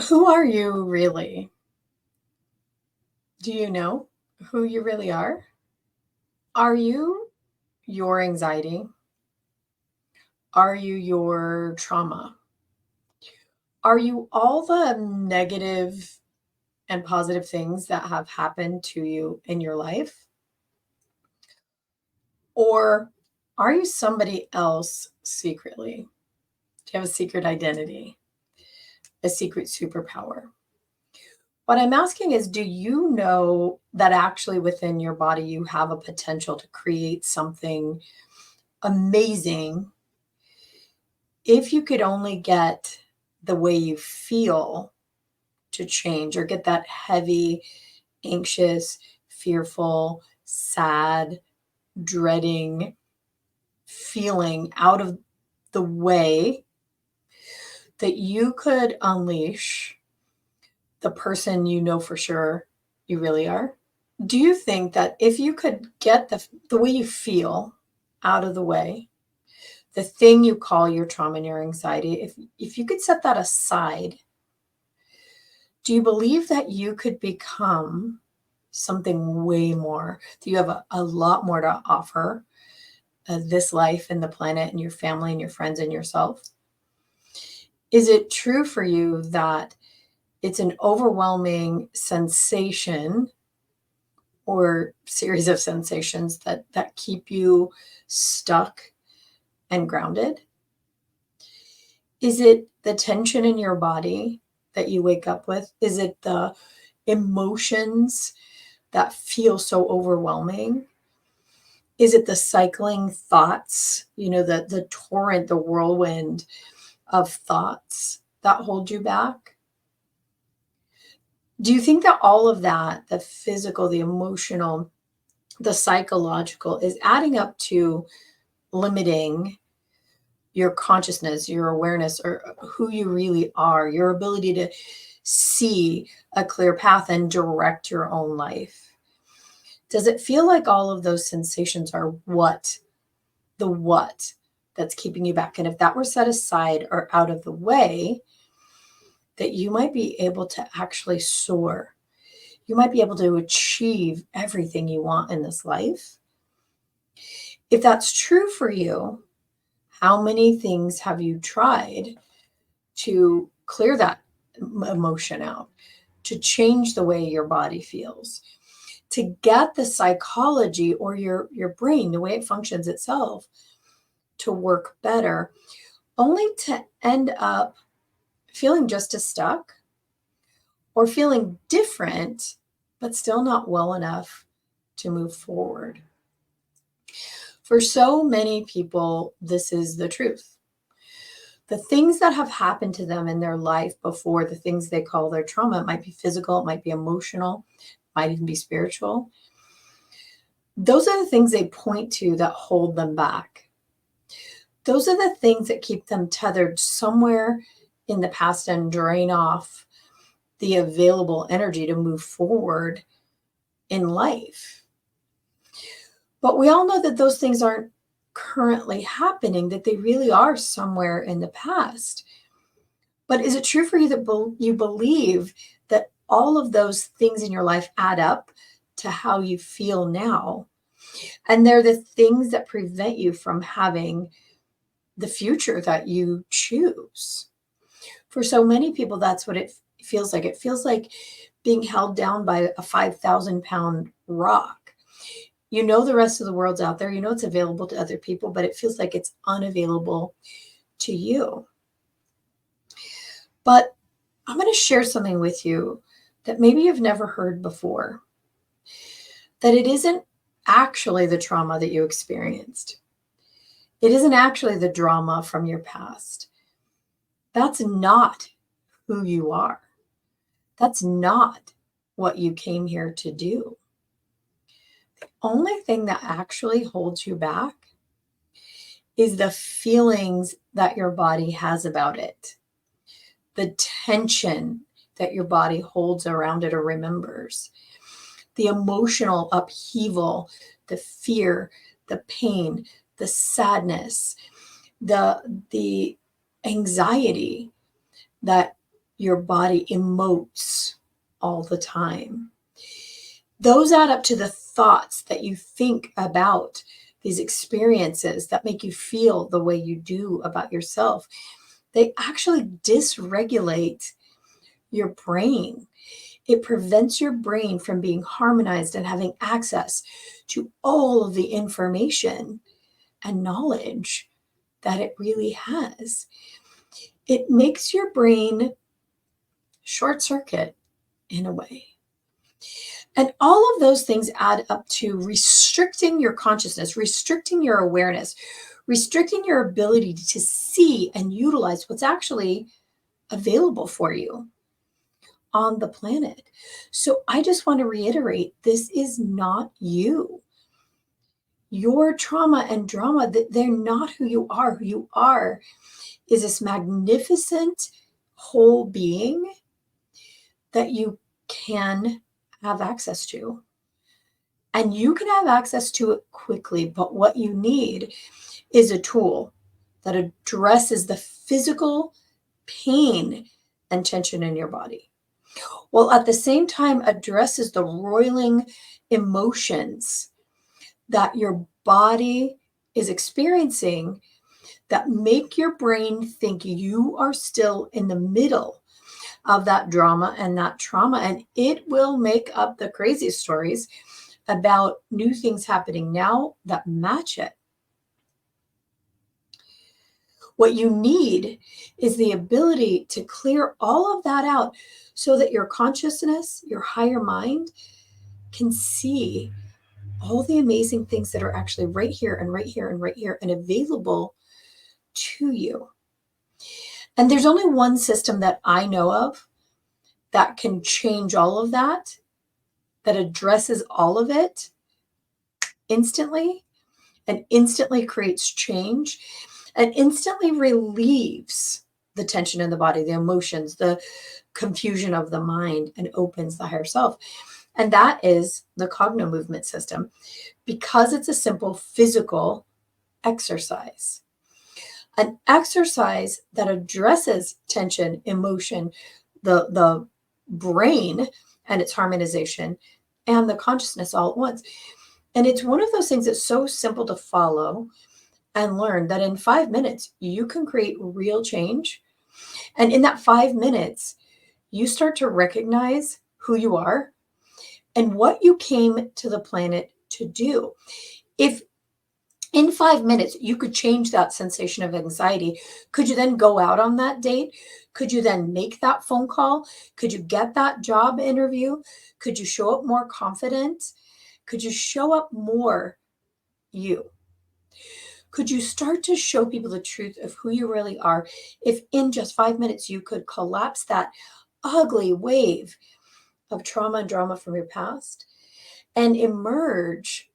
Who are you really? Do you know who you really are? Are you your anxiety? Are you your trauma? Are you all the negative and positive things that have happened to you in your life? Or are you somebody else secretly? Do you have a secret identity, a secret superpower? What I'm asking is, do you know that actually within your body you have a potential to create something amazing if you could only get the way you feel to change, or get that heavy, anxious, fearful, sad, dreading feeling out of the way, that you could unleash the person you know for sure you really are? Do you think that if you could get the way you feel out of the way, the thing you call your trauma and your anxiety, if you could set that aside, do you believe that you could become something way more? Do you have a lot more to offer this life and the planet and your family and your friends and yourself? Is it true for you that it's an overwhelming sensation or series of sensations that keep you stuck and grounded? Is it the tension in your body that you wake up with? Is it the emotions that feel so overwhelming? Is it the cycling thoughts, the torrent, the whirlwind of thoughts that hold you back? Do you think that all of that, the physical, the emotional, the psychological, is adding up to limiting your consciousness, your awareness, or who you really are, your ability to see a clear path and direct your own life? Does it feel like all of those sensations are the what that's keeping you back? And if that were set aside or out of the way, that you might be able to actually soar. You might be able to achieve everything you want in this life. If that's true for you, how many things have you tried to clear that emotion out, to change the way your body feels, to get the psychology or your brain, the way it functions itself, to work better, only to end up feeling just as stuck or feeling different, but still not well enough to move forward? For so many people, this is the truth. The things that have happened to them in their life before, the things they call their trauma, it might be physical, it might be emotional, it might even be spiritual. Those are the things they point to that hold them back. Those are the things that keep them tethered somewhere in the past and drain off the available energy to move forward in life. But we all know that those things aren't currently happening, that they really are somewhere in the past. But is it true for you that you believe that all of those things in your life add up to how you feel now? And they're the things that prevent you from having the future that you choose. For so many people, that's what it feels like. It feels like being held down by a 5,000-pound rock. You know the rest of the world's out there. You know it's available to other people, but it feels like it's unavailable to you. But I'm going to share something with you that maybe you've never heard before. That it isn't actually the trauma that you experienced. It isn't actually the drama from your past. That's not who you are. That's not what you came here to do. The only thing that actually holds you back is the feelings that your body has about it, the tension that your body holds around it or remembers, the emotional upheaval, the fear, the pain, the sadness, the anxiety that your body emotes all the time. Those add up to the thoughts that you think about these experiences that make you feel the way you do about yourself. They actually dysregulate your brain. It prevents your brain from being harmonized and having access to all of the information and knowledge that it really has. It makes your brain short circuit in a way. And all of those things add up to restricting your consciousness, restricting your awareness, restricting your ability to see and utilize what's actually available for you on the planet. So I just want to reiterate, this is not you. Your trauma and drama, they're not who you are. Who you are is this magnificent whole being that you can have access to. And you can have access to it quickly, but what you need is a tool that addresses the physical pain and tension in your body, while at the same time addresses the roiling emotions that your body is experiencing that make your brain think you are still in the middle of that drama and that trauma. And it will make up the craziest stories about new things happening now that match it. What you need is the ability to clear all of that out so that your consciousness, your higher mind, can see all the amazing things that are actually right here and right here and right here and available to you. And there's only one system that I know of that can change all of that, that addresses all of it instantly and instantly creates change and instantly relieves the tension in the body, the emotions, the confusion of the mind, and opens the higher self. And that is the Cognomovement system, because it's a simple physical exercise. An exercise that addresses tension, emotion, the brain and its harmonization, and the consciousness all at once. And it's one of those things that's so simple to follow and learn that in 5 minutes, you can create real change. And in that 5 minutes, you start to recognize who you are and what you came to the planet to do. If in 5 minutes you could change that sensation of anxiety, could you then go out on that date? Could you then make that phone call? Could you get that job interview? Could you show up more confident? Could you show up more you? Could you start to show people the truth of who you really are if in just 5 minutes you could collapse that ugly wave of trauma and drama from your past and emerge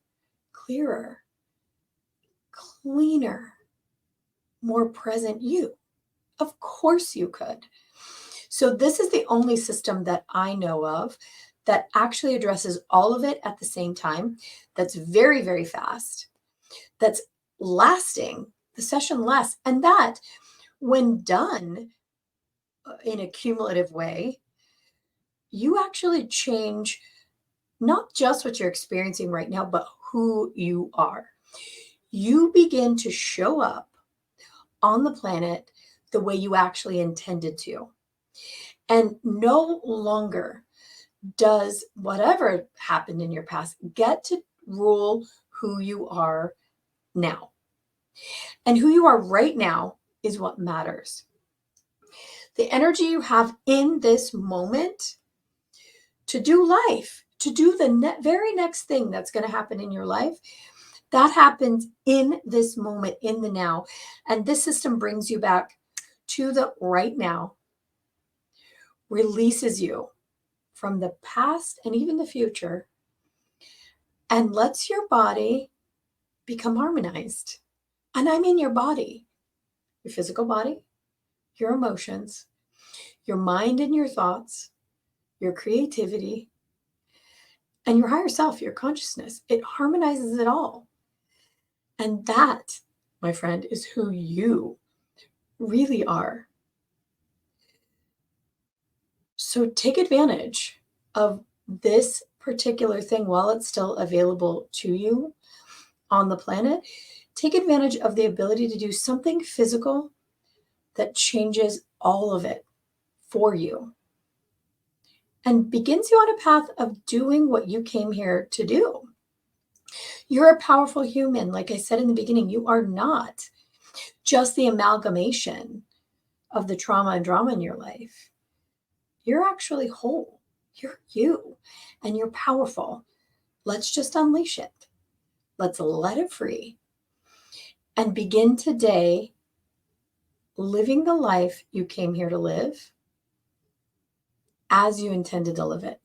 clearer, cleaner, more present you? Of course you could. So this is the only system that I know of that actually addresses all of it at the same time, that's very, very fast, that's lasting. The session lasts. And that, when done in a cumulative way, you actually change not just what you're experiencing right now, but who you are. You begin to show up on the planet the way you actually intended to. And no longer does whatever happened in your past get to rule who you are now. And who you are right now is what matters. The energy you have in this moment to do life, to do the very next thing that's going to happen in your life, that happens in this moment, in the now. And this system brings you back to the right now, releases you from the past and even the future, and lets your body become harmonized. And I mean your body, your physical body, your emotions, your mind and your thoughts, your creativity, and your higher self, your consciousness. It harmonizes it all. And that, my friend, is who you really are. So take advantage of this particular thing while it's still available to you on the planet. Take advantage of the ability to do something physical that changes all of it for you and begins you on a path of doing what you came here to do. You're a powerful human. Like I said in the beginning, you are not just the amalgamation of the trauma and drama in your life. You're actually whole. You're you, and you're powerful. Let's just unleash it. Let's let it free and begin today living the life you came here to live as you intended to live it.